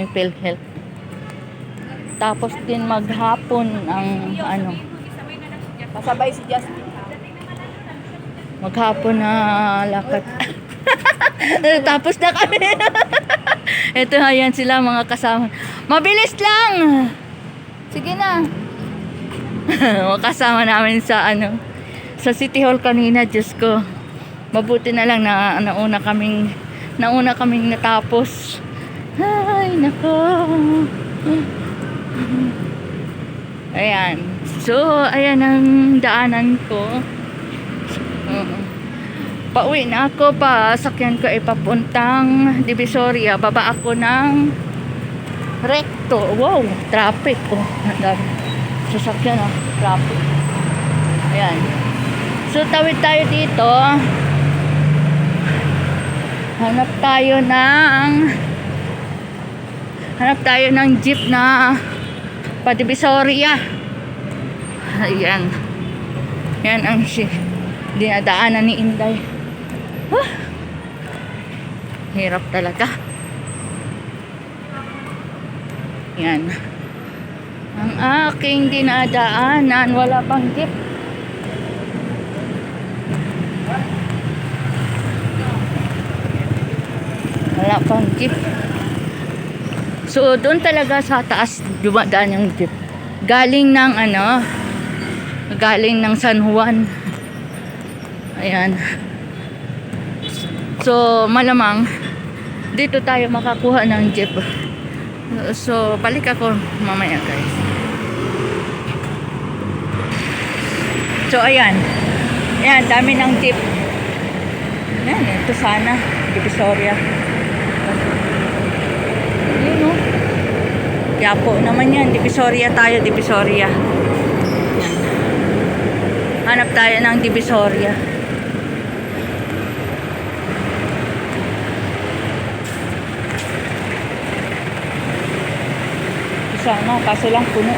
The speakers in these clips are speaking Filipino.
aming PhilHealth. Tapos din maghapon ang ano. Pasabay si Justin. Maghapon na lakad. Tapos na kami. Ito, ayan sila mga kasama. Mabilis lang! Sige na. Kasama namin sa ano, sa City Hall kanina. Diyos ko, mabuti na lang na nauna kaming natapos. Ay, nako. Ayan. So, ayan ang daanan ko. Pauwi na ako pa. Sakyan ko ay papuntang Divisoria. Baba ako ng Recto. Wow, traffic. Oh, sasakyan traffic. Ayan. So, tawid tayo dito. Hanap tayo ng jeep na pa Divisoria. Ayan. Yan ang dinadaanan ni Inday. Hirap talaga. Yan. Ang aking dinadaanan, wala pang jeep. Wala pang jeep. So, doon talaga sa taas dumadaan yung jeep. Galing ng San Juan. Ayan. So, malamang dito tayo makakuha ng jeep. So, balik ako mamaya, guys. So, ayan. Ayan, dami ng jeep. Ayan, ito sana. Divisoria. Ayan, oh. Yapo naman yan. Divisoria tayo, Divisoria. Ayan. Hanap tayo ng Divisoria. Sana, kaso lang puno.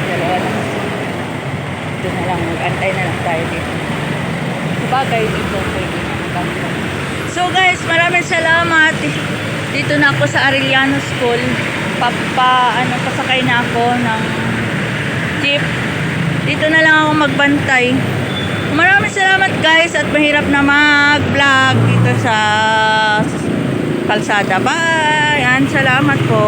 Dalawa lang. Ito na lang, mag-antay na lang tayo dito. Sabagay dito, pwede na. So guys, maraming salamat. Dito na ako sa Arellano School. Pasakay na ako ng jeep. Dito na lang ako magbantay. Maraming salamat guys, at mahirap na mag-vlog dito sa kalsada. Bye! Yan, salamat po.